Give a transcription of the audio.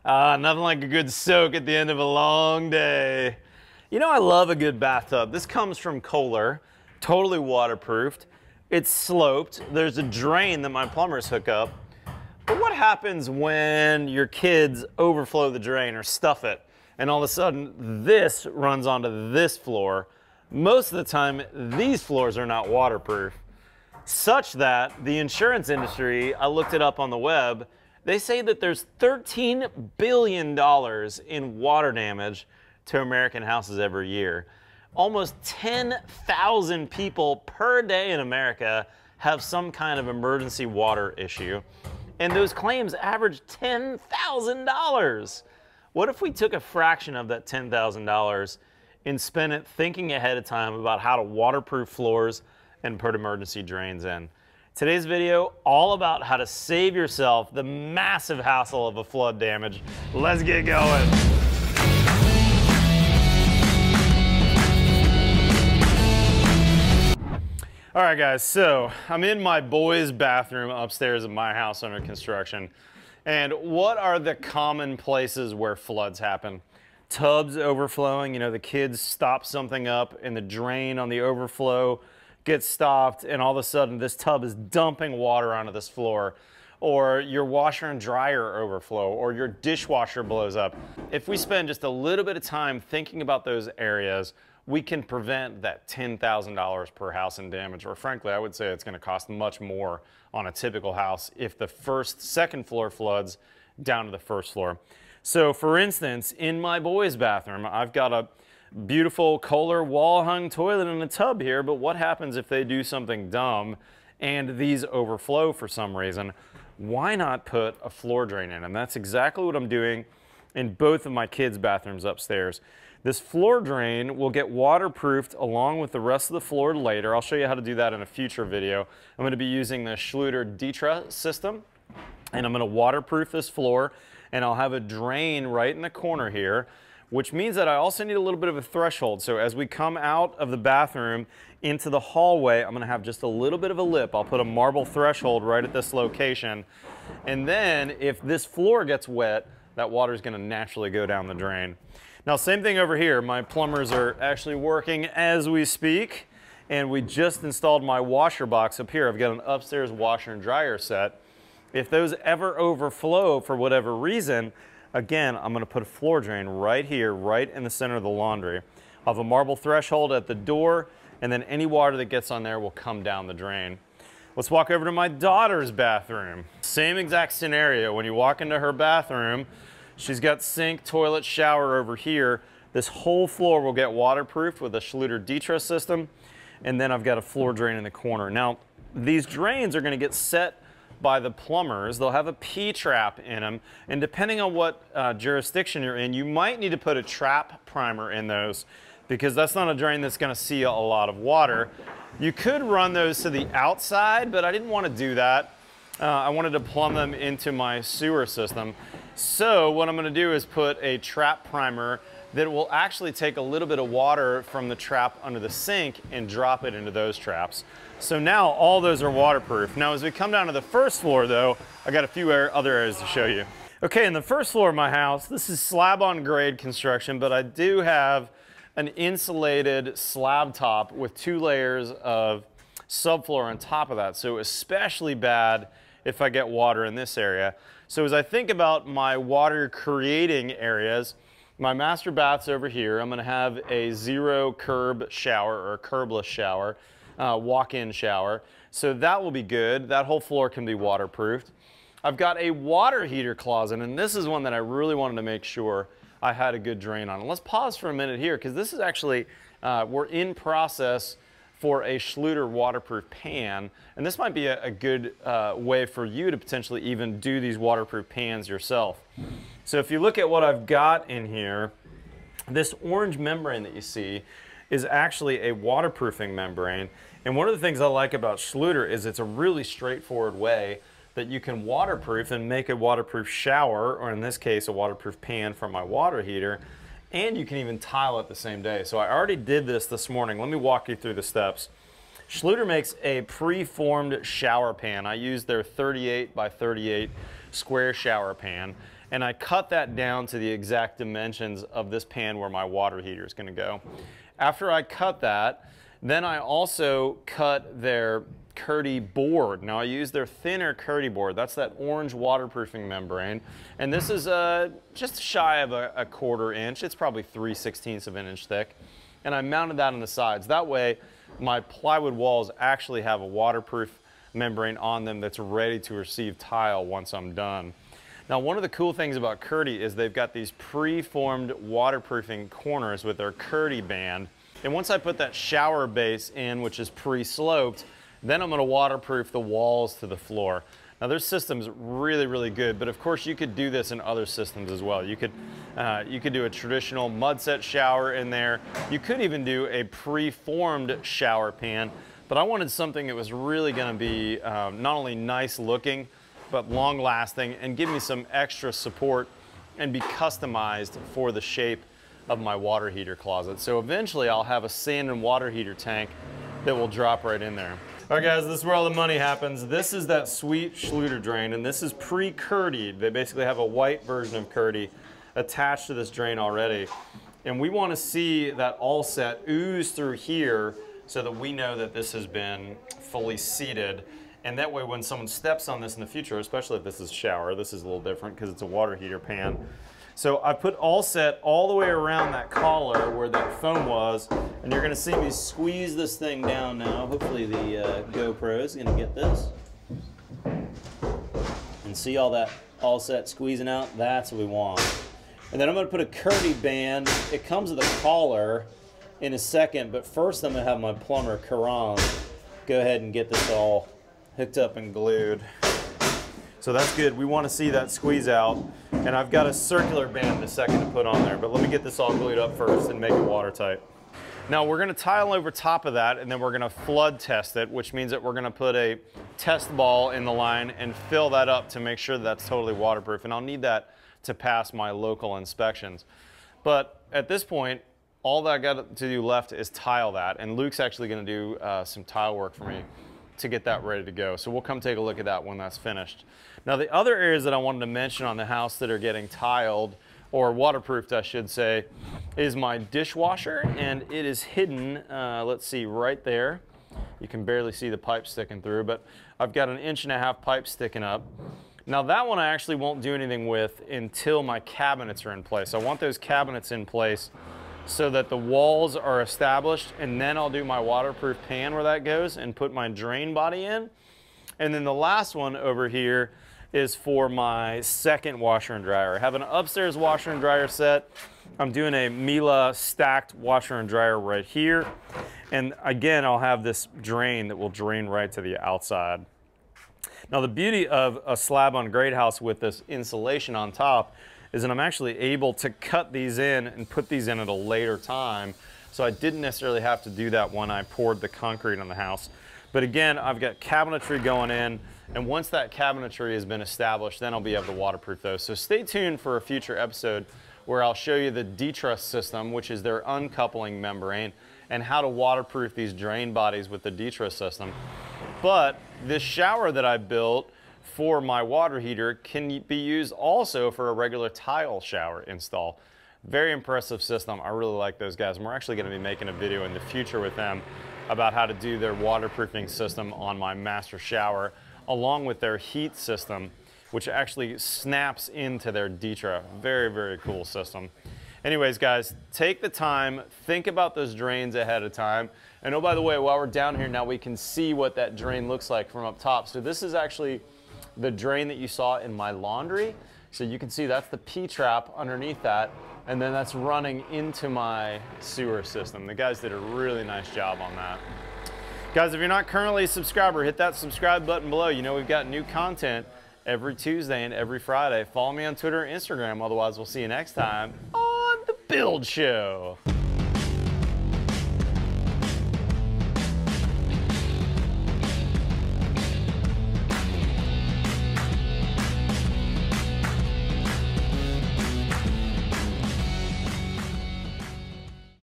Nothing like a good soak at the end of a long day. You know, I love a good bathtub. This comes from Kohler, totally waterproofed. It's sloped. There's a drain that my plumbers hook up. But what happens when your kids overflow the drain or stuff it, and all of a sudden this runs onto this floor? Most of the time, these floors are not waterproof, such that the insurance industry, I looked it up on the web, they say that there's $13 billion in water damage to American houses every year. Almost 10,000 people per day in America have some kind of emergency water issue. And those claims average $10,000. What if we took a fraction of that $10,000 and spent it thinking ahead of time about how to waterproof floors and put emergency drains in? Today's video, all about how to save yourself the massive hassle of a flood damage. Let's get going. All right, guys, so I'm in my boys' bathroom upstairs at my house under construction. And what are the common places where floods happen? Tubs overflowing, you know, the kids stop something up and the drain on the overflow gets stopped, and all of a sudden this tub is dumping water onto this floor. Or your washer and dryer overflow, or your dishwasher blows up. If we spend just a little bit of time thinking about those areas, we can prevent that $10,000 per house in damage. Or frankly, I would say it's gonna cost much more on a typical house if the second floor floods down to the first floor. So for instance, in my boys' bathroom, I've got a beautiful Kohler wall-hung toilet and a tub here, but what happens if they do something dumb and these overflow for some reason? Why not put a floor drain in? And that's exactly what I'm doing in both of my kids' bathrooms upstairs. This floor drain will get waterproofed along with the rest of the floor later. I'll show you how to do that in a future video. I'm gonna be using the Ditra system, and I'm gonna waterproof this floor, and I'll have a drain right in the corner here, which means that I also need a little bit of a threshold. So as we come out of the bathroom into the hallway, I'm gonna have just a little bit of a lip. I'll put a marble threshold right at this location. And then if this floor gets wet, that water is gonna naturally go down the drain. Now, same thing over here. My plumbers are actually working as we speak, and we just installed my washer box up here. I've got an upstairs washer and dryer set. If those ever overflow for whatever reason, again, I'm gonna put a floor drain right here, right in the center of the laundry. I'll have a marble threshold at the door, and then any water that gets on there will come down the drain. Let's walk over to my daughter's bathroom. Same exact scenario. When you walk into her bathroom, she's got sink, toilet, shower over here. This whole floor will get waterproofed with a Ditra system, and then I've got a floor drain in the corner. Now, these drains are gonna get set by the plumbers. They'll have a P-trap in them, and depending on what jurisdiction you're in, you might need to put a trap primer in those, because that's not a drain that's gonna see a lot of water. You could run those to the outside, but I didn't want to do that. I wanted to plumb them into my sewer system. So what I'm gonna do is put a trap primer that will actually take a little bit of water from the trap under the sink and drop it into those traps. So now all those are waterproof. Now as we come down to the first floor though, I got a few other areas to show you. Okay, in the first floor of my house, this is slab on grade construction, but I do have an insulated slab top with 2 layers of subfloor on top of that. So especially bad if I get water in this area. So as I think about my water creating areas, my master bath's over here. I'm gonna have a 0 curb shower, or a curbless shower, walk-in shower. So that will be good. That whole floor can be waterproofed. I've got a water heater closet, and this is one that I really wanted to make sure I had a good drain on. And let's pause for a minute here, because this is actually, we're in process for a Schluter waterproof pan, and this might be a good way for you to potentially even do these waterproof pans yourself. So if you look at what I've got in here, this orange membrane that you see is actually a waterproofing membrane. And one of the things I like about Schluter is it's a really straightforward way that you can waterproof and make a waterproof shower, or in this case, a waterproof pan for my water heater, and you can even tile it the same day. So I already did this morning. Let me walk you through the steps. Schluter makes a pre-formed shower pan. I use their 38 by 38 square shower pan. and I cut that down to the exact dimensions of this pan where my water heater is going to go. After I cut that, then I also cut their Kerdi board. Now I use their thinner Kerdi board. That's that orange waterproofing membrane. And this is just shy of a 1/4 inch. It's probably 3/16 of an inch thick. And I mounted that on the sides. That way my plywood walls actually have a waterproof membrane on them that's ready to receive tile once I'm done. Now, one of the cool things about Kerdi is they've got these pre-formed waterproofing corners with their Kerdi band. And once I put that shower base in, which is pre-sloped, then I'm going to waterproof the walls to the floor. Now, their system's really, really good, but of course you could do this in other systems as well. You could do a traditional mud set shower in there. You could even do a pre-formed shower pan, but I wanted something that was really going to be not only nice looking, but long lasting and give me some extra support and be customized for the shape of my water heater closet. So eventually I'll have a sand and water heater tank that will drop right in there. All right guys, this is where all the money happens. This is that sweet Schluter drain, and this is pre-Kerdied. They basically have a white version of Kerdi attached to this drain already. And we want to see that all set ooze through here so that we know that this has been fully seated. And that way when someone steps on this in the future, especially if this is shower, this is a little different because it's a water heater pan. So I put all set all the way around that collar where that foam was, and you're gonna see me squeeze this thing down now. Hopefully the GoPro is gonna get this. And see all that all set squeezing out? That's what we want. And then I'm gonna put a Kerdi band. It comes with a collar in a second, but first I'm gonna have my plumber, Karan, go ahead and get this all hooked up and glued. So that's good. We want to see that squeeze out. And I've got a circular band in a second to put on there, but let me get this all glued up first and make it watertight. Now we're going to tile over top of that, and then we're going to flood test it, which means that we're going to put a test ball in the line and fill that up to make sure that that's totally waterproof. And I'll need that to pass my local inspections. But at this point, all that I got to do left is tile that, and Luke's actually going to do some tile work for me to get that ready to go. So we'll come take a look at that when that's finished. Now the other areas that I wanted to mention on the house that are getting tiled, or waterproofed I should say, is my dishwasher, and it is hidden, let's see, right there. You can barely see the pipe sticking through, but I've got an 1.5 inch pipe sticking up. Now that one I actually won't do anything with until my cabinets are in place. I want those cabinets in place so that the walls are established, and then I'll do my waterproof pan where that goes and put my drain body in. And then the last one over here is for my second washer and dryer. I have an upstairs washer and dryer set. I'm doing a Miele stacked washer and dryer right here. And again, I'll have this drain that will drain right to the outside. Now the beauty of a slab on grade house with this insulation on top is that I'm actually able to cut these in and put these in at a later time. So I didn't necessarily have to do that when I poured the concrete on the house. But again, I've got cabinetry going in, and once that cabinetry has been established, then I'll be able to waterproof those. So stay tuned for a future episode where I'll show you the Ditra system, which is their uncoupling membrane, and how to waterproof these drain bodies with the Ditra system. But this shower that I built for my water heater can be used also for a regular tile shower install. Very impressive system. I really like those guys, and we're actually going to be making a video in the future with them about how to do their waterproofing system on my master shower, along with their heat system, which actually snaps into their Ditra. Very, very cool system. Anyways, guys, take the time, think about those drains ahead of time. And oh, by the way, while we're down here now, we can see what that drain looks like from up top. So this is actually the drain that you saw in my laundry. So you can see that's the P-trap underneath that, and then that's running into my sewer system. The guys did a really nice job on that. Guys, if you're not currently a subscriber, hit that subscribe button below. You know we've got new content every Tuesday and every Friday. Follow me on Twitter and Instagram, otherwise we'll see you next time on The Build Show.